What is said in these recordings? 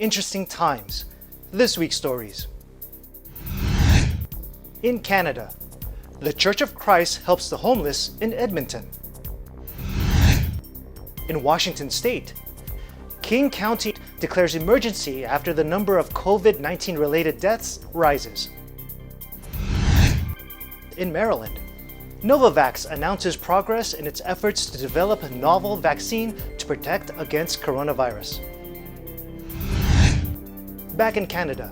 interesting times. This week's stories. In Canada, the Church of Christ helps the homeless in Edmonton. In Washington State, King County declares emergency after the number of COVID-19 related deaths rises. In Maryland, Novavax announces progress in its efforts to develop a novel vaccine to protect against coronavirus. Back in Canada,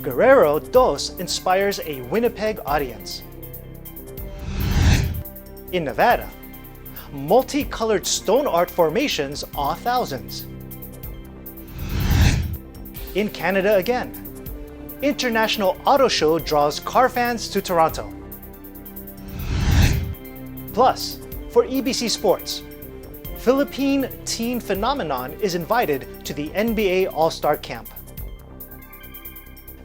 Guerrero Dos inspires a Winnipeg audience. In Nevada, multicolored stone art formations awe thousands. In Canada again, International Auto Show draws car fans to Toronto. Plus, for EBC Sports, Philippine teen phenomenon is invited to the NBA All-Star Camp.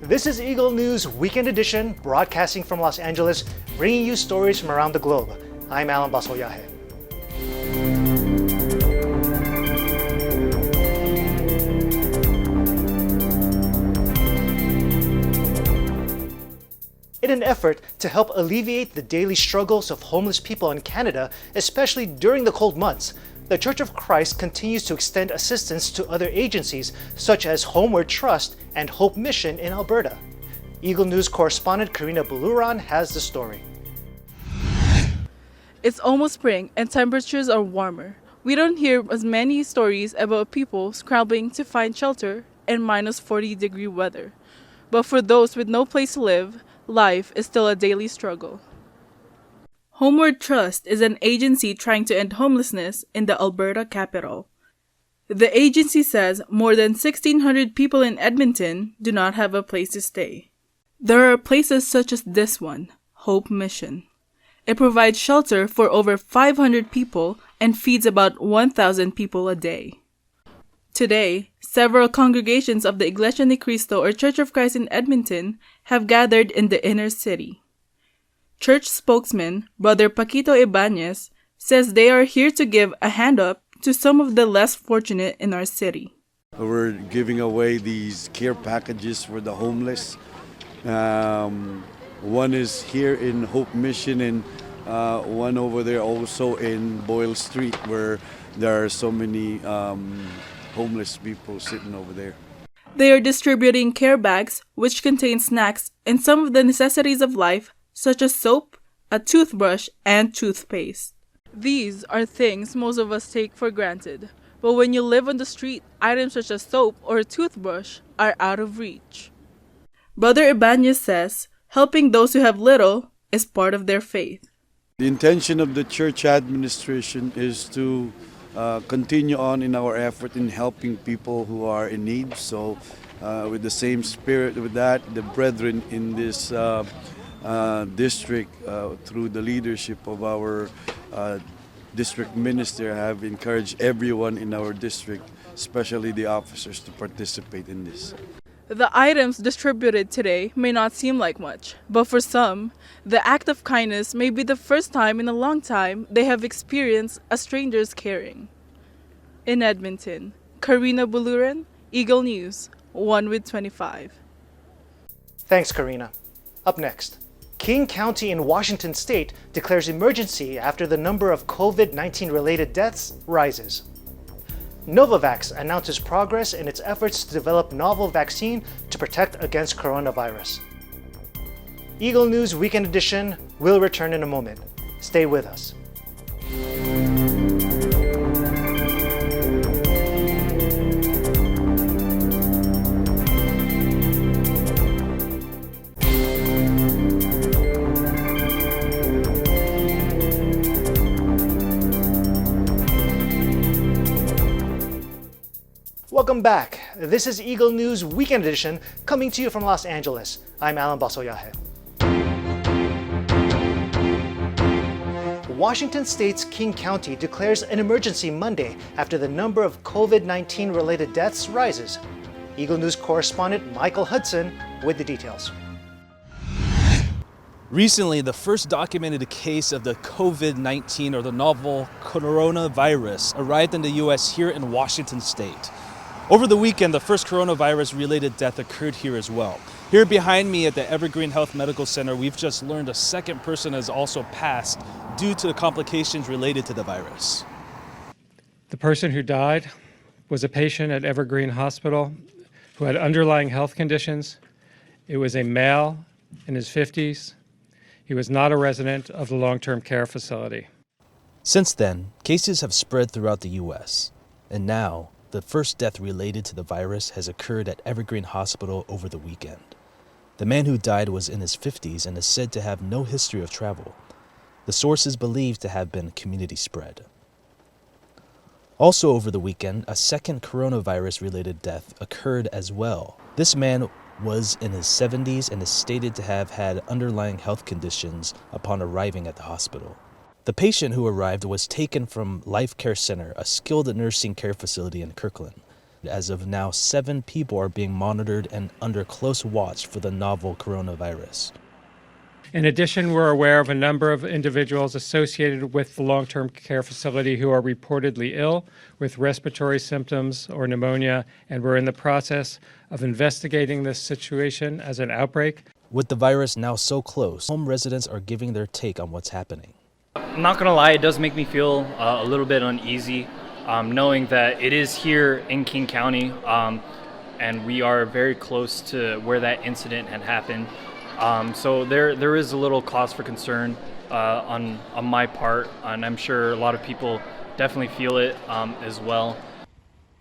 This is Eagle News Weekend Edition, broadcasting from Los Angeles, bringing you stories from around the globe. I'm Alan Basoyahe. In an effort to help alleviate the daily struggles of homeless people in Canada, especially during the cold months, the Church of Christ continues to extend assistance to other agencies such as Homeward Trust and Hope Mission in Alberta. Eagle News correspondent Karina Buluran has the story. It's almost spring and temperatures are warmer. We don't hear as many stories about people scrambling to find shelter in minus 40-degree weather. But for those with no place to live, life is still a daily struggle. Homeward Trust is an agency trying to end homelessness in the Alberta capital. The agency says more than 1,600 people in Edmonton do not have a place to stay. There are places such as this one, Hope Mission. It provides shelter for over 500 people and feeds about 1,000 people a day. Today, several congregations of the Iglesia ni Cristo or Church of Christ in Edmonton have gathered in the inner city. Church spokesman, Brother Paquito Ibanez, says they are here to give a hand up to some of the less fortunate in our city. We're giving away these care packages for the homeless. One is here in Hope Mission and one over there also in Boyle Street where there are so many homeless people sitting over there. They are distributing care bags which contain snacks and some of the necessities of life such as soap, a toothbrush, and toothpaste. These are things most of us take for granted, but when you live on the street, items such as soap or a toothbrush are out of reach. Brother Ibanez says helping those who have little is part of their faith. The intention of the church administration is to continue on in our effort in helping people who are in need. So with the same spirit with that, the brethren in this district through the leadership of our district minister have encouraged everyone in our district, especially the officers, to participate in this. The items distributed today may not seem like much, but for some, the act of kindness may be the first time in a long time they have experienced a stranger's caring. In Edmonton, Karina Buluran, Eagle News, 1 with 25. Thanks, Karina. Up next, King County in Washington State declares emergency after the number of COVID-19 related deaths rises. Novavax announces progress in its efforts to develop novel vaccine to protect against coronavirus. Eagle News Weekend Edition will return in a moment. Stay with us. Welcome back. This is Eagle News Weekend Edition coming to you from Los Angeles. I'm Alan Basoyahe. Washington State's King County declares an emergency Monday after the number of COVID-19 related deaths rises. Eagle News correspondent Michael Hudson with the details. Recently, the first documented case of the COVID-19 or the novel coronavirus arrived in the U.S. here in Washington State. Over the weekend, the first coronavirus-related death occurred here as well. Here behind me at the Evergreen Health Medical Center, we've just learned a second person has also passed due to the complications related to the virus. The person who died was a patient at Evergreen Hospital who had underlying health conditions. It was a male in his 50s. He was not a resident of the long-term care facility. Since then, cases have spread throughout the U.S., and now the first death related to the virus has occurred at Evergreen Hospital over the weekend. The man who died was in his 50s and is said to have no history of travel. The source is believed to have been community spread. Also over the weekend, a second coronavirus-related death occurred as well. This man was in his 70s and is stated to have had underlying health conditions upon arriving at the hospital. The patient who arrived was taken from Life Care Center, a skilled nursing care facility in Kirkland. As of now, 7 people are being monitored and under close watch for the novel coronavirus. In addition, we're aware of a number of individuals associated with the long-term care facility who are reportedly ill with respiratory symptoms or pneumonia, and we're in the process of investigating this situation as an outbreak. With the virus now so close, home residents are giving their take on what's happening. I'm not gonna lie, it does make me feel a little bit uneasy, knowing that it is here in King County, and we are very close to where that incident had happened. So there is a little cause for concern on my part, and I'm sure a lot of people definitely feel it as well.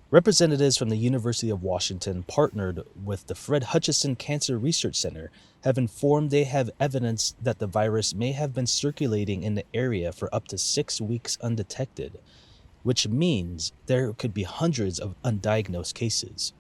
Representatives from the University of Washington, partnered with the Fred Hutchinson Cancer Research Center, have informed they have evidence that the virus may have been circulating in the area for up to 6 weeks undetected, which means there could be hundreds of undiagnosed cases.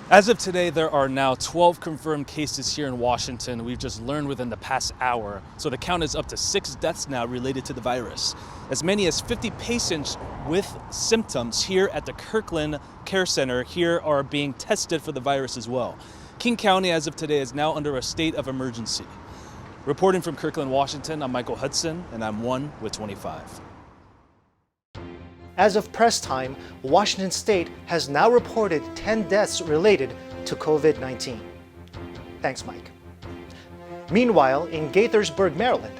As of today, there are now 12 confirmed cases here in Washington. We've just learned within the past hour. So the count is up to 6 deaths now related to the virus. As many as 50 patients with symptoms here at the Kirkland Care Center here are being tested for the virus as well. King County, as of today, is now under a state of emergency. Reporting from Kirkland, Washington, I'm Michael Hudson, and I'm 1 with 25. As of press time, Washington State has now reported 10 deaths related to COVID-19. Thanks, Mike. Meanwhile, in Gaithersburg, Maryland,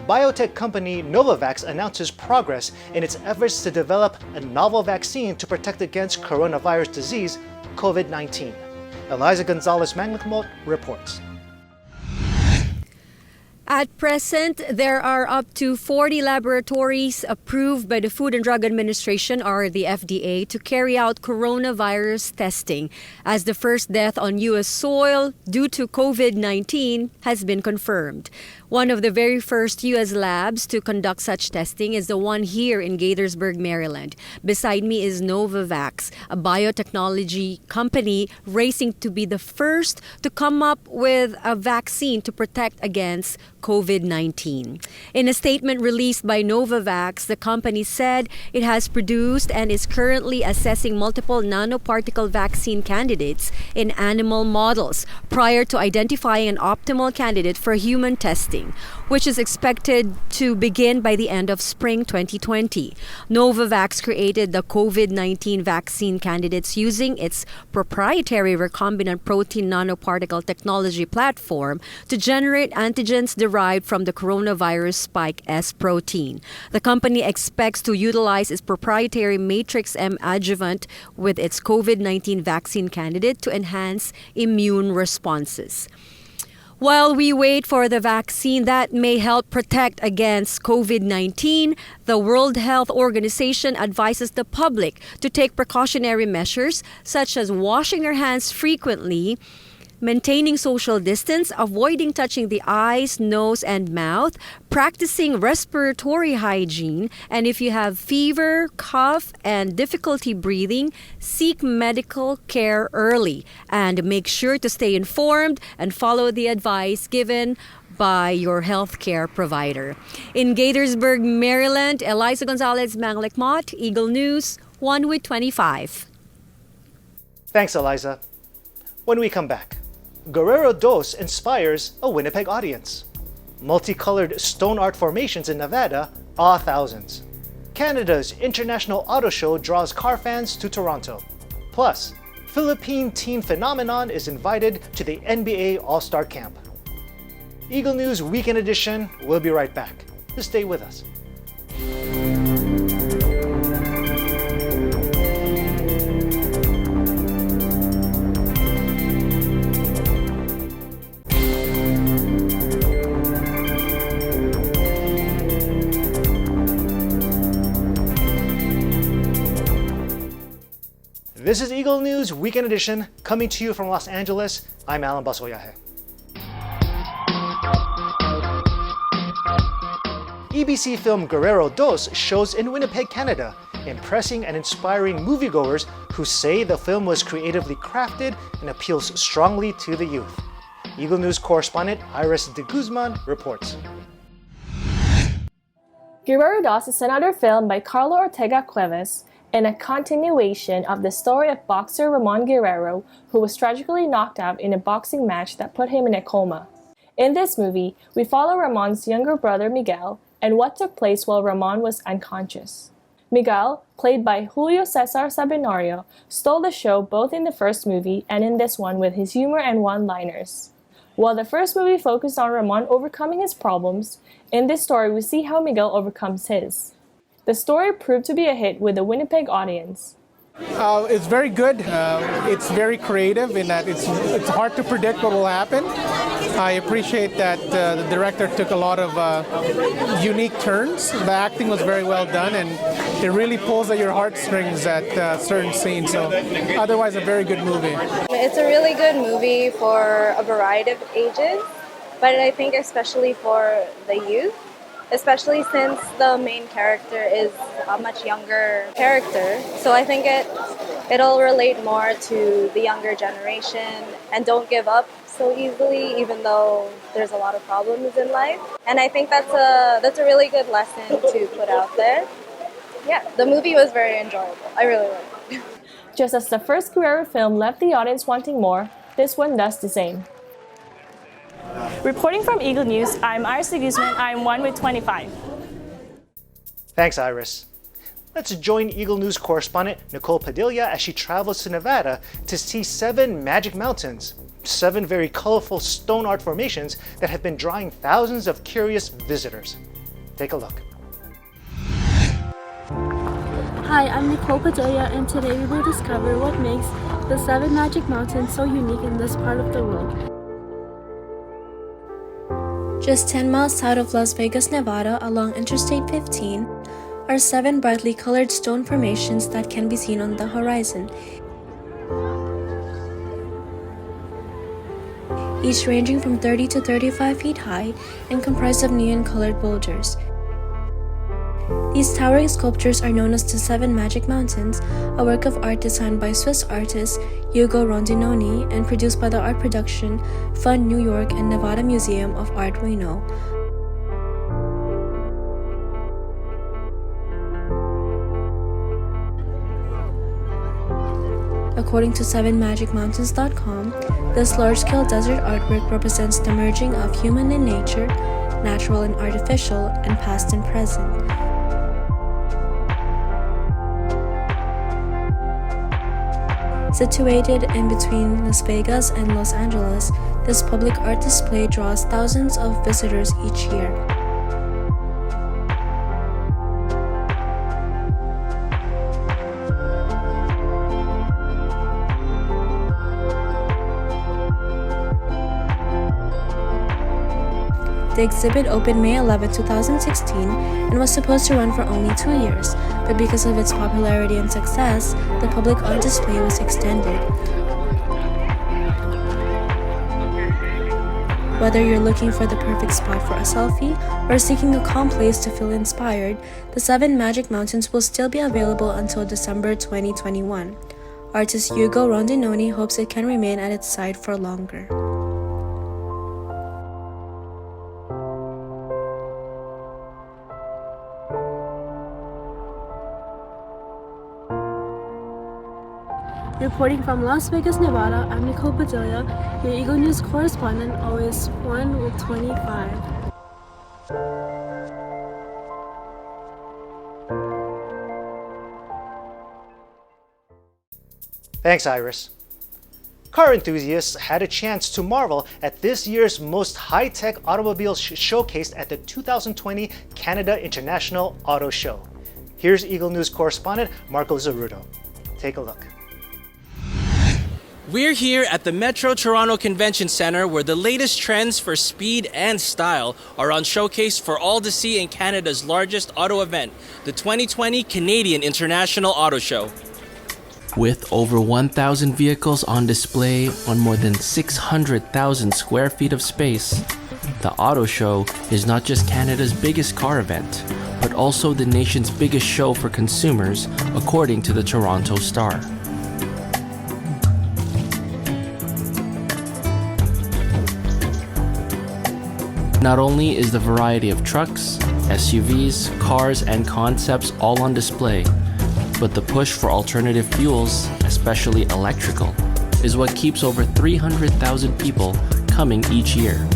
biotech company Novavax announces progress in its efforts to develop a novel vaccine to protect against coronavirus disease, COVID-19. Eliza Gonzalez-Manglicmot reports. At present, there are up to 40 laboratories approved by the Food and Drug Administration, or the FDA, to carry out coronavirus testing, as the first death on U.S. soil due to COVID-19 has been confirmed. One of the very first U.S. labs to conduct such testing is the one here in Gaithersburg, Maryland. Beside me is Novavax, a biotechnology company racing to be the first to come up with a vaccine to protect against COVID-19. In a statement released by Novavax, the company said it has produced and is currently assessing multiple nanoparticle vaccine candidates in animal models prior to identifying an optimal candidate for human testing, which is expected to begin by the end of spring 2020. Novavax created the COVID-19 vaccine candidates using its proprietary recombinant protein nanoparticle technology platform to generate antigens derived from the coronavirus spike S protein. The company expects to utilize its proprietary Matrix M adjuvant with its COVID-19 vaccine candidate to enhance immune responses. While we wait for the vaccine that may help protect against COVID-19, the World Health Organization advises the public to take precautionary measures such as washing your hands frequently, maintaining social distance, avoiding touching the eyes, nose, and mouth, practicing respiratory hygiene, and if you have fever, cough, and difficulty breathing, seek medical care early. And make sure to stay informed and follow the advice given by your healthcare provider. In Gaithersburg, Maryland, Eliza Gonzalez-Manglicmot, Eagle News, 1 with 25. Thanks, Eliza. When we come back, Guerrero Dos inspires a Winnipeg audience. Multicolored stone art formations in Nevada awe thousands. Canada's International Auto Show draws car fans to Toronto. Plus, Philippine teen phenomenon is invited to the NBA All-Star Camp. Eagle News Weekend Edition will be right back. Just stay with us. This is Eagle News Weekend Edition, coming to you from Los Angeles. I'm Alan Basoyahe. EBC film Guerrero 2 shows in Winnipeg, Canada, impressing and inspiring moviegoers who say the film was creatively crafted and appeals strongly to the youth. Eagle News correspondent Iris de Guzman reports. Guerrero 2 is another film by Carlo Ortega Cuevas and a continuation of the story of boxer Ramon Guerrero, who was tragically knocked out in a boxing match that put him in a coma. In this movie, we follow Ramon's younger brother Miguel and what took place while Ramon was unconscious. Miguel, played by Julio Cesar Sabinario, stole the show both in the first movie and in this one with his humor and one-liners. While the first movie focused on Ramon overcoming his problems, in this story we see how Miguel overcomes his. The story proved to be a hit with the Winnipeg audience. It's very good. It's very creative in that it's hard to predict what will happen. I appreciate that the director took a lot of unique turns. The acting was very well done, and it really pulls at your heartstrings at certain scenes. So otherwise, a very good movie. It's a really good movie for a variety of ages, but I think especially for the youth. Especially since the main character is a much younger character. So I think it'll relate more to the younger generation and don't give up so easily, even though there's a lot of problems in life. And I think that's a really good lesson to put out there. Yeah, the movie was very enjoyable. I really liked it. Just as the first Guerrero film left the audience wanting more, this one does the same. Reporting from Eagle News, I'm Iris de Guzman. I'm 1 with 25. Thanks, Iris. Let's join Eagle News correspondent Nicole Padilla as she travels to Nevada to see 7 magic mountains, 7 very colorful stone art formations that have been drawing thousands of curious visitors. Take a look. Hi, I'm Nicole Padilla, and today we will discover what makes the 7 magic mountains so unique in this part of the world. Just 10 miles south of Las Vegas, Nevada, along Interstate 15, are 7 brightly colored stone formations that can be seen on the horizon, each ranging from 30 to 35 feet high and comprised of neon-colored boulders. These towering sculptures are known as the 7 Magic Mountains, a work of art designed by Swiss artist Ugo Rondinoni and produced by the art production Fund New York and Nevada Museum of Art Reno. According to 7magicmountains.com, this large-scale desert artwork represents the merging of human and nature, natural and artificial, and past and present. Situated in between Las Vegas and Los Angeles, this public art display draws thousands of visitors each year. The exhibit opened May 11, 2016 and was supposed to run for only 2 years, but because of its popularity and success, the public art display was extended. Whether you're looking for the perfect spot for a selfie or seeking a calm place to feel inspired, the 7 Magic Mountains will still be available until December 2021. Artist Ugo Rondinoni hopes it can remain at its site for longer. Reporting from Las Vegas, Nevada, I'm Nicole Padilla, your Eagle News correspondent, always 1 with 25. Thanks, Iris. Car enthusiasts had a chance to marvel at this year's most high-tech automobiles showcased at the 2020 Canada International Auto Show. Here's Eagle News correspondent Marco Zaruto. Take a look. We're here at the Metro Toronto Convention Centre where the latest trends for speed and style are on showcase for all to see in Canada's largest auto event, the 2020 Canadian International Auto Show. With over 1,000 vehicles on display on more than 600,000 square feet of space, the Auto Show is not just Canada's biggest car event, but also the nation's biggest show for consumers, according to the Toronto Star. Not only is the variety of trucks, SUVs, cars, and concepts all on display, but the push for alternative fuels, especially electrical, is what keeps over 300,000 people coming each year.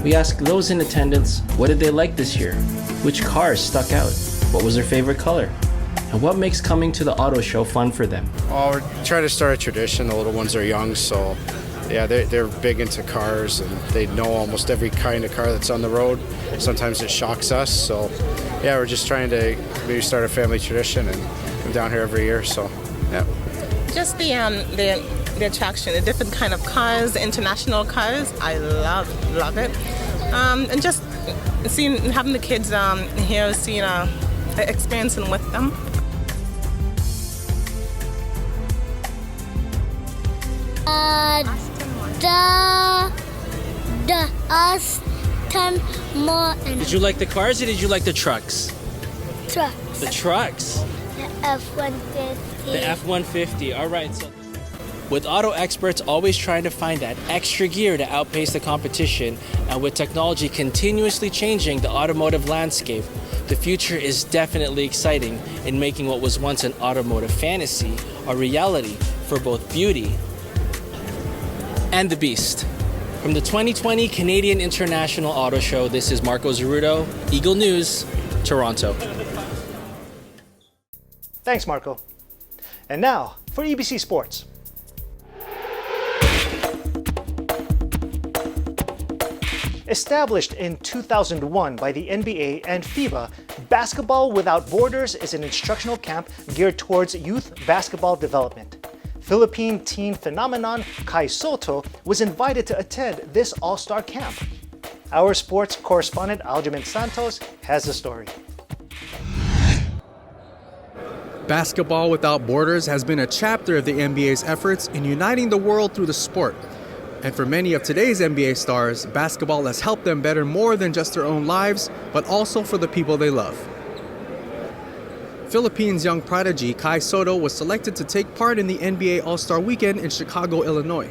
We asked those in attendance, what did they like this year? Which cars stuck out? What was their favorite color? And what makes coming to the auto show fun for them? Oh, we're trying to start a tradition. The little ones are young, so yeah, they're big into cars and they know almost every kind of car that's on the road. Sometimes it shocks us, so yeah, we're just trying to maybe start a family tradition and come down here every year, so yeah. Just the attraction, the different kind of cars, the international cars, I love it. And just having the kids here, experiencing with them. The Aston Martin. Did you like the cars or did you like the trucks? Trucks. The trucks? The F-150. The F-150, all right. So, with auto experts always trying to find that extra gear to outpace the competition, and with technology continuously changing the automotive landscape, the future is definitely exciting in making what was once an automotive fantasy a reality for both beauty and the beast. From the 2020 Canadian International Auto Show, this is Marco Zaruto, Eagle News, Toronto. Thanks, Marco. And now for EBC Sports. Established in 2001 by the NBA and FIBA, Basketball Without Borders is an instructional camp geared towards youth basketball development. Philippine teen phenomenon Kai Soto was invited to attend this all-star camp. Our sports correspondent Aljamain Santos has the story. Basketball Without Borders has been a chapter of the NBA's efforts in uniting the world through the sport. And for many of today's NBA stars, basketball has helped them better more than just their own lives, but also for the people they love. Philippines' young prodigy Kai Soto was selected to take part in the NBA All-Star Weekend in Chicago, Illinois.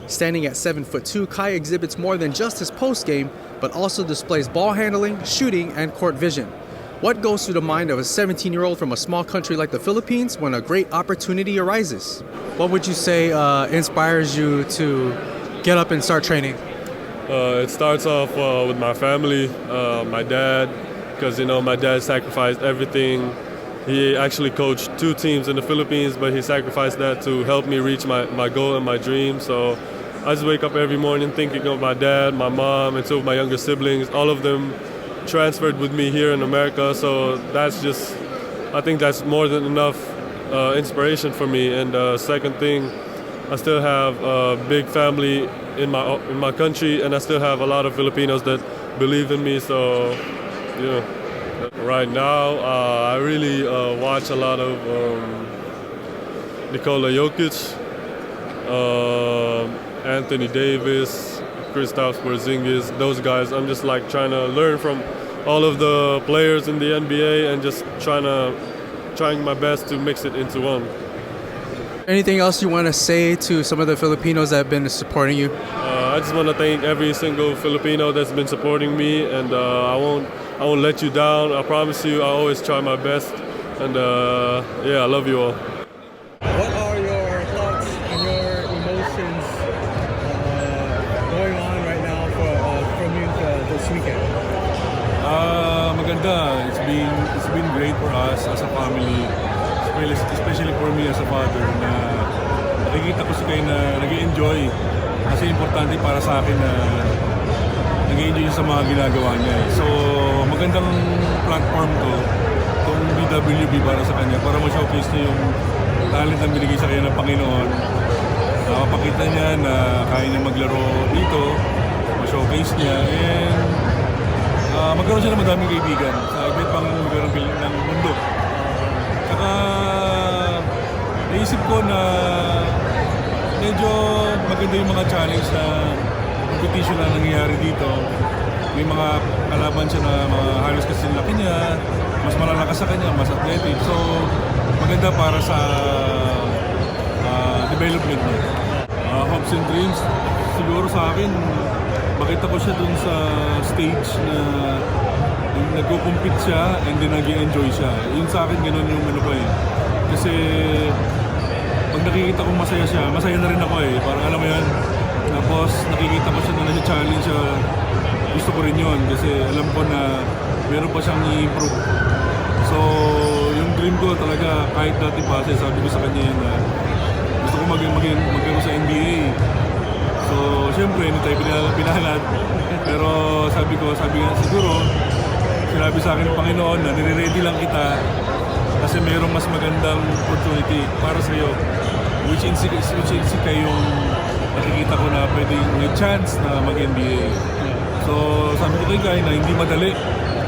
Standing at 7'2", Kai exhibits more than just his post game, but also displays ball handling, shooting, and court vision. What goes through the mind of a 17-year-old from a small country like the Philippines when a great opportunity arises? What would you say inspires you to get up and start training? It starts off with my family, my dad, because my dad sacrificed everything. He actually coached 2 teams in the Philippines, but he sacrificed that to help me reach my goal and my dream. So I just wake up every morning thinking of my dad, my mom, and 2 of my younger siblings. All of them transferred with me here in America, so I think that's more than enough inspiration for me. And second thing, I still have a big family in my country, and I still have a lot of Filipinos that believe in me. So, right now I really watch a lot of Nikola Jokic, Anthony Davis, Kristaps Porzingis, those guys. I'm just trying to learn from all of the players in the NBA and just trying my best to mix it into one. Anything else you want to say to some of the Filipinos that have been supporting you? I just want to thank every single Filipino that's been supporting me, and I won't let you down. I promise you, I always try my best, and I love you all. What are your thoughts and your emotions this weekend? Maganda. It's been great for us as a family, especially for me as a father, na nakikita ko si Kai na nag-enjoy. Kasi importante para sa akin na nag-enjoy sa mga ginagawa niya. So magandang platform to, itong BWB para sa kanya, para ma-showcase niya yung talent na binigay sa kanya ng Panginoon. Mapakita niya na kaya niya maglaro dito, ma-showcase niya, and magkaroon siya ng madaming kaibigan sa iba't pang lugar ng mundo. Saka naisip ko na medyo maganda yung mga challenge na competition na nangyayari dito. May mga kalaban siya na mga halos kasi laki niya, mas malalakas sa kanya, mas athletic. So maganda para sa development niya. Hopes and dreams, siguro sa akin, makita ko siya dun sa stage na nagko-compete siya and then nag-enjoy siya. Yun sa akin, ganun yung ano ko eh. Kasi pag nakikita ko masaya siya, masaya na rin ako eh. Parang alam mo yan. Tapos nakikita ko siya na nag-challenge siya. Gusto ko rin yun kasi alam ko na meron pa siyang i-improve. So yung dream ko talaga, kahit dati pa, sabi ko sa kanya yun na gusto ko magkaroon sa NBA. So, siyempre, hindi tayo pinahalad. Pero sabi nga siguro, sinabi sa akin ng Panginoon na nire-ready lang kita kasi mayroong mas magandang opportunity para sa iyo. Which in si kayong nakikita ko na pwedeng may chance na mag-NBA. So, sabi ko kay Guy na hindi madali.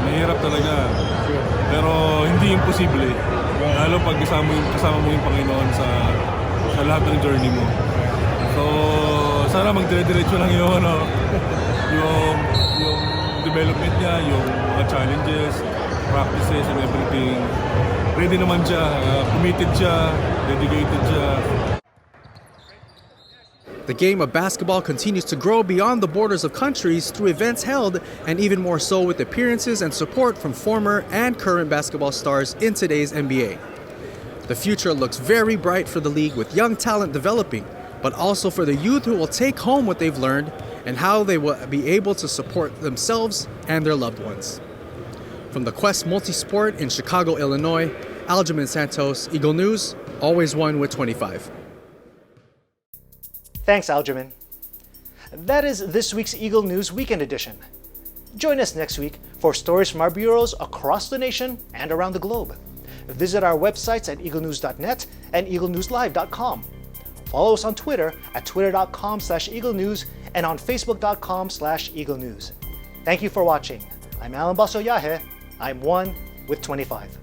Mahirap talaga. Pero hindi imposible. Lalo pag kasama mo yung Panginoon sa lahat ng journey mo. So, sana magdire-diretso lang yung development niya, yung mga challenges, practices and everything. Ready naman siya, committed siya, dedicated siya. The game of basketball continues to grow beyond the borders of countries through events held, and even more so with appearances and support from former and current basketball stars in today's NBA. The future looks very bright for the league with young talent developing, but also for the youth who will take home what they've learned and how they will be able to support themselves and their loved ones. From the Quest Multisport in Chicago, Illinois, Aljamain Santos, Eagle News, always one with 25. Thanks, Aljamain. That is this week's Eagle News Weekend Edition. Join us next week for stories from our bureaus across the nation and around the globe. Visit our websites at eaglenews.net and eaglenewslive.com. Follow us on Twitter at twitter.com/eaglenews and on facebook.com/eaglenews. Thank you for watching. I'm Alan Basoyahe. I'm 1 with 25.